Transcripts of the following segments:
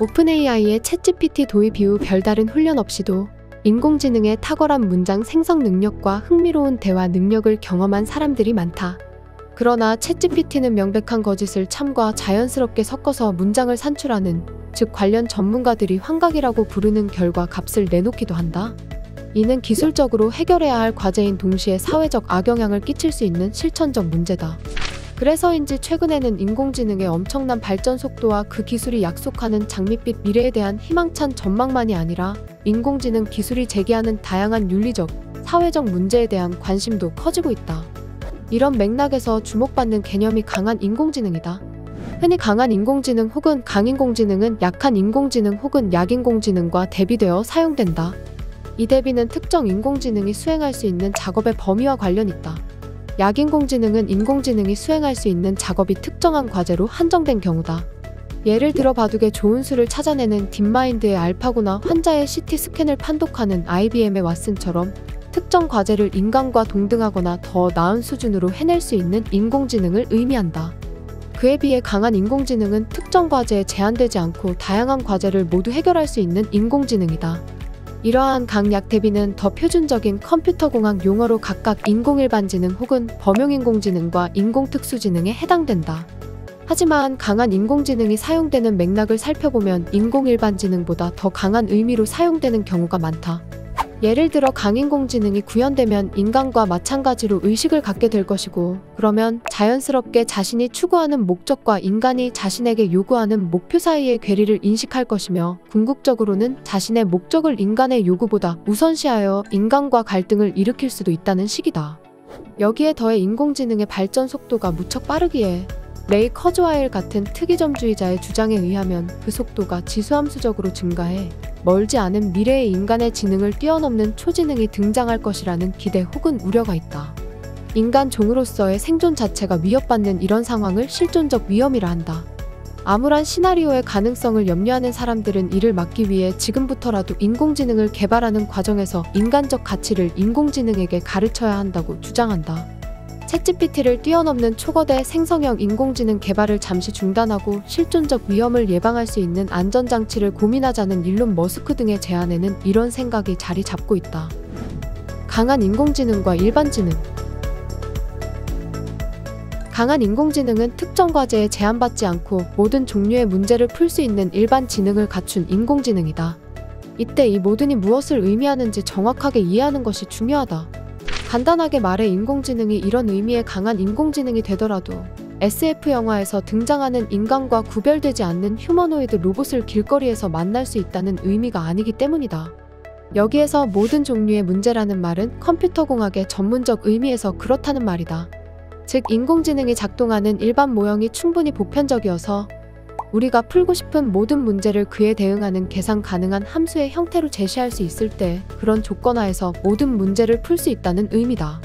오픈AI의 챗GPT 도입 이후 별다른 훈련 없이도 인공지능의 탁월한 문장 생성 능력과 흥미로운 대화 능력을 경험한 사람들이 많다. 그러나 챗GPT는 명백한 거짓을 참과 자연스럽게 섞어서 문장을 산출하는, 즉 관련 전문가들이 환각이라고 부르는 결과 값을 내놓기도 한다. 이는 기술적으로 해결해야 할 과제인 동시에 사회적 악영향을 끼칠 수 있는 실천적 문제다. 그래서인지 최근에는 인공지능의 엄청난 발전 속도와 그 기술이 약속하는 장밋빛 미래에 대한 희망찬 전망만이 아니라 인공지능 기술이 제기하는 다양한 윤리적, 사회적 문제에 대한 관심도 커지고 있다. 이런 맥락에서 주목받는 개념이 강한 인공지능이다. 흔히 강한 인공지능 혹은 강인공지능은 약한 인공지능 혹은 약인공지능과 대비되어 사용된다. 이 대비는 특정 인공지능이 수행할 수 있는 작업의 범위와 관련 있다. 약인공지능은 인공지능이 수행할 수 있는 작업이 특정한 과제로 한정된 경우다. 예를 들어 바둑의 좋은 수를 찾아내는 딥마인드의 알파고나 환자의 CT 스캔을 판독하는 IBM의 왓슨처럼 특정 과제를 인간과 동등하거나 더 나은 수준으로 해낼 수 있는 인공지능을 의미한다. 그에 비해 강한 인공지능은 특정 과제에 제한되지 않고 다양한 과제를 모두 해결할 수 있는 인공지능이다. 이러한 강약 대비는 더 표준적인 컴퓨터공학 용어로 각각 인공일반지능 혹은 범용인공지능과 인공특수지능에 해당된다. 하지만 강한 인공지능이 사용되는 맥락을 살펴보면 인공일반지능보다 더 강한 의미로 사용되는 경우가 많다. 예를 들어 강인공지능이 구현되면 인간과 마찬가지로 의식을 갖게 될 것이고, 그러면 자연스럽게 자신이 추구하는 목적과 인간이 자신에게 요구하는 목표 사이의 괴리를 인식할 것이며, 궁극적으로는 자신의 목적을 인간의 요구보다 우선시하여 인간과 갈등을 일으킬 수도 있다는 식이다. 여기에 더해 인공지능의 발전 속도가 무척 빠르기에 레이 커즈와일 같은 특이점주의자의 주장에 의하면 그 속도가 지수함수적으로 증가해 멀지 않은 미래의 인간의 지능을 뛰어넘는 초지능이 등장할 것이라는 기대 혹은 우려가 있다. 인간 종으로서의 생존 자체가 위협받는 이런 상황을 실존적 위험이라 한다. 암울한 시나리오의 가능성을 염려하는 사람들은 이를 막기 위해 지금부터라도 인공지능을 개발하는 과정에서 인간적 가치를 인공지능에게 가르쳐야 한다고 주장한다. 챗GPT를 뛰어넘는 초거대 생성형 인공지능 개발을 잠시 중단하고 실존적 위험을 예방할 수 있는 안전장치를 고민하자는 일론 머스크 등의 제안에는 이런 생각이 자리 잡고 있다. 강한 인공지능과 일반지능. 강한 인공지능은 특정 과제에 제한받지 않고 모든 종류의 문제를 풀 수 있는 일반 지능을 갖춘 인공지능이다. 이때 이 모든이 무엇을 의미하는지 정확하게 이해하는 것이 중요하다. 간단하게 말해 인공지능이 이런 의미의 강한 인공지능이 되더라도 SF 영화에서 등장하는 인간과 구별되지 않는 휴머노이드 로봇을 길거리에서 만날 수 있다는 의미가 아니기 때문이다. 여기에서 모든 종류의 문제라는 말은 컴퓨터공학의 전문적 의미에서 그렇다는 말이다. 즉 인공지능이 작동하는 일반 모형이 충분히 보편적이어서 우리가 풀고 싶은 모든 문제를 그에 대응하는 계산 가능한 함수의 형태로 제시할 수 있을 때 그런 조건하에서 모든 문제를 풀 수 있다는 의미다.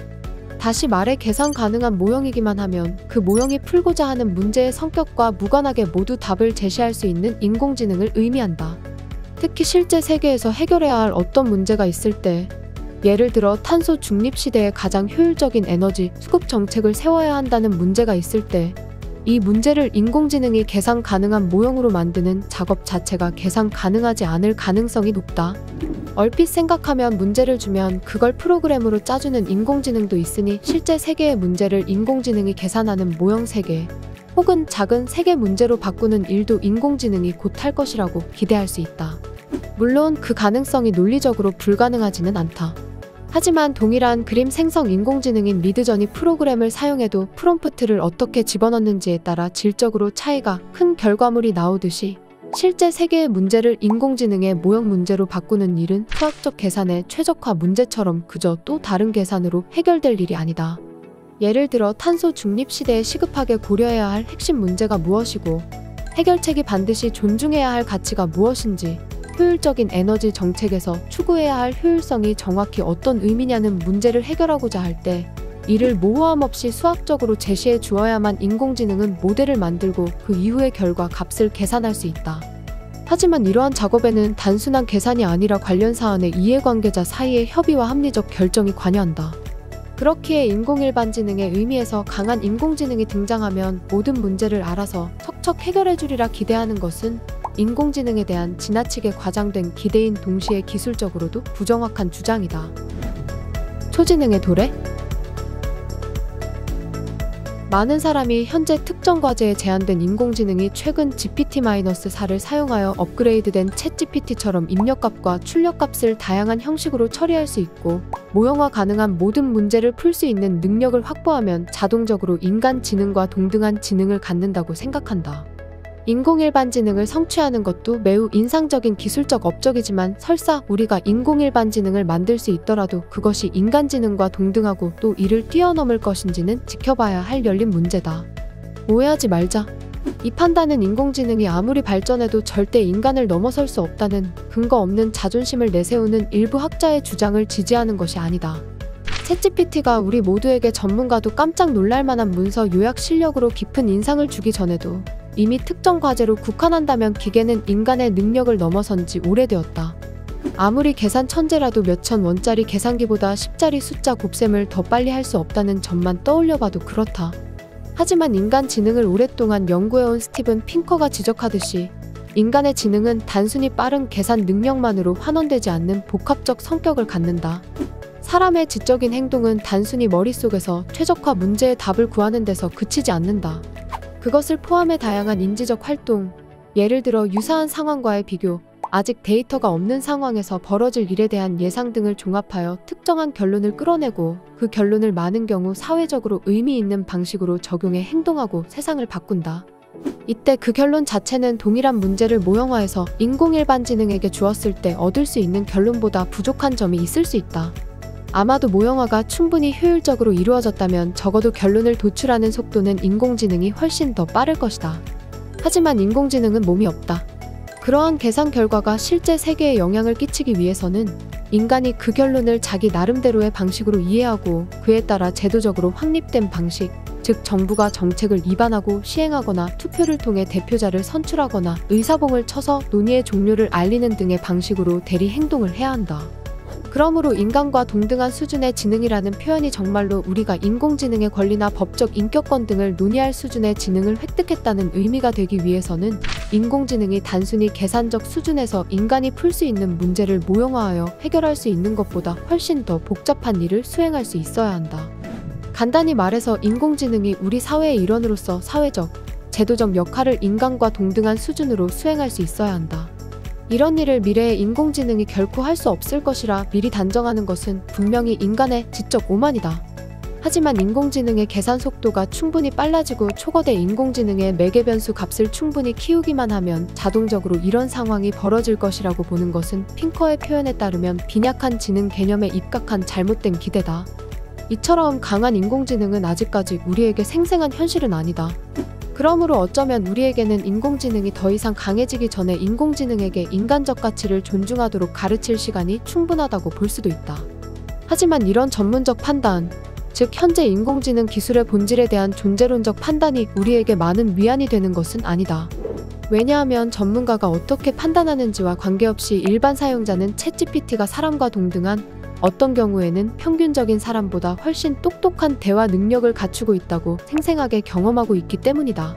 다시 말해 계산 가능한 모형이기만 하면 그 모형이 풀고자 하는 문제의 성격과 무관하게 모두 답을 제시할 수 있는 인공지능을 의미한다. 특히 실제 세계에서 해결해야 할 어떤 문제가 있을 때, 예를 들어 탄소 중립 시대에 가장 효율적인 에너지 수급 정책을 세워야 한다는 문제가 있을 때 이 문제를 인공지능이 계산 가능한 모형으로 만드는 작업 자체가 계산 가능하지 않을 가능성이 높다. 얼핏 생각하면 문제를 주면 그걸 프로그램으로 짜주는 인공지능도 있으니 실제 세계의 문제를 인공지능이 계산하는 모형 세계 혹은 작은 세계 문제로 바꾸는 일도 인공지능이 곧 할 것이라고 기대할 수 있다. 물론 그 가능성이 논리적으로 불가능하지는 않다. 하지만 동일한 그림 생성 인공지능인 미드저니 프로그램을 사용해도 프롬프트를 어떻게 집어넣는지에 따라 질적으로 차이가 큰 결과물이 나오듯이 실제 세계의 문제를 인공지능의 모형 문제로 바꾸는 일은 수학적 계산의 최적화 문제처럼 그저 또 다른 계산으로 해결될 일이 아니다. 예를 들어 탄소 중립 시대에 시급하게 고려해야 할 핵심 문제가 무엇이고 해결책이 반드시 존중해야 할 가치가 무엇인지, 효율적인 에너지 정책에서 추구해야 할 효율성이 정확히 어떤 의미냐는 문제를 해결하고자 할 때 이를 모호함 없이 수학적으로 제시해 주어야만 인공지능은 모델을 만들고 그 이후의 결과 값을 계산할 수 있다. 하지만 이러한 작업에는 단순한 계산이 아니라 관련 사안의 이해관계자 사이의 협의와 합리적 결정이 관여한다. 그렇기에 인공일반지능의 의미에서 강한 인공지능이 등장하면 모든 문제를 알아서 척척 해결해 주리라 기대하는 것은 인공지능에 대한 지나치게 과장된 기대인 동시에 기술적으로도 부정확한 주장이다. 초지능의 도래? 많은 사람이 현재 특정 과제에 제한된 인공지능이 최근 GPT-4를 사용하여 업그레이드된 챗GPT처럼 입력값과 출력값을 다양한 형식으로 처리할 수 있고 모형화 가능한 모든 문제를 풀 수 있는 능력을 확보하면 자동적으로 인간 지능과 동등한 지능을 갖는다고 생각한다. 인공일반지능을 성취하는 것도 매우 인상적인 기술적 업적이지만 설사 우리가 인공일반지능을 만들 수 있더라도 그것이 인간지능과 동등하고 또 이를 뛰어넘을 것인지는 지켜봐야 할 열린 문제다. 오해하지 말자. 이 판단은 인공지능이 아무리 발전해도 절대 인간을 넘어설 수 없다는 근거 없는 자존심을 내세우는 일부 학자의 주장을 지지하는 것이 아니다. 챗GPT가 우리 모두에게 전문가도 깜짝 놀랄 만한 문서 요약 실력으로 깊은 인상을 주기 전에도 이미 특정 과제로 국한한다면 기계는 인간의 능력을 넘어선 지 오래되었다. 아무리 계산 천재라도 몇천 원짜리 계산기보다 10자리 숫자 곱셈을 더 빨리 할 수 없다는 점만 떠올려봐도 그렇다. 하지만 인간 지능을 오랫동안 연구해온 스티븐 핑커가 지적하듯이 인간의 지능은 단순히 빠른 계산 능력만으로 환원되지 않는 복합적 성격을 갖는다. 사람의 지적인 행동은 단순히 머릿속에서 최적화 문제의 답을 구하는 데서 그치지 않는다. 그것을 포함해 다양한 인지적 활동, 예를 들어 유사한 상황과의 비교, 아직 데이터가 없는 상황에서 벌어질 일에 대한 예상 등을 종합하여 특정한 결론을 끌어내고 그 결론을 많은 경우 사회적으로 의미 있는 방식으로 적용해 행동하고 세상을 바꾼다. 이때 그 결론 자체는 동일한 문제를 모형화해서 인공일반지능에게 주었을 때 얻을 수 있는 결론보다 부족한 점이 있을 수 있다. 아마도 모형화가 충분히 효율적으로 이루어졌다면 적어도 결론을 도출하는 속도는 인공지능이 훨씬 더 빠를 것이다. 하지만 인공지능은 몸이 없다. 그러한 계산 결과가 실제 세계에 영향을 끼치기 위해서는 인간이 그 결론을 자기 나름대로의 방식으로 이해하고 그에 따라 제도적으로 확립된 방식, 즉 정부가 정책을 입안하고 시행하거나 투표를 통해 대표자를 선출하거나 의사봉을 쳐서 논의의 종료를 알리는 등의 방식으로 대리 행동을 해야 한다. 그러므로 인간과 동등한 수준의 지능이라는 표현이 정말로 우리가 인공지능의 권리나 법적 인격권 등을 논의할 수준의 지능을 획득했다는 의미가 되기 위해서는 인공지능이 단순히 계산적 수준에서 인간이 풀 수 있는 문제를 모형화하여 해결할 수 있는 것보다 훨씬 더 복잡한 일을 수행할 수 있어야 한다. 간단히 말해서 인공지능이 우리 사회의 일원으로서 사회적, 제도적 역할을 인간과 동등한 수준으로 수행할 수 있어야 한다. 이런 일을 미래의 인공지능이 결코 할 수 없을 것이라 미리 단정하는 것은 분명히 인간의 지적 오만이다. 하지만 인공지능의 계산 속도가 충분히 빨라지고 초거대 인공지능의 매개 변수 값을 충분히 키우기만 하면 자동적으로 이런 상황이 벌어질 것이라고 보는 것은 핑커의 표현에 따르면 빈약한 지능 개념에 입각한 잘못된 기대다. 이처럼 강한 인공지능은 아직까지 우리에게 생생한 현실은 아니다. 그러므로 어쩌면 우리에게는 인공지능이 더 이상 강해지기 전에 인공지능에게 인간적 가치를 존중하도록 가르칠 시간이 충분하다고 볼 수도 있다. 하지만 이런 전문적 판단, 즉 현재 인공지능 기술의 본질에 대한 존재론적 판단이 우리에게 많은 위안이 되는 것은 아니다. 왜냐하면 전문가가 어떻게 판단하는지와 관계없이 일반 사용자는 챗GPT가 사람과 동등한, 어떤 경우에는 평균적인 사람보다 훨씬 똑똑한 대화 능력을 갖추고 있다고 생생하게 경험하고 있기 때문이다.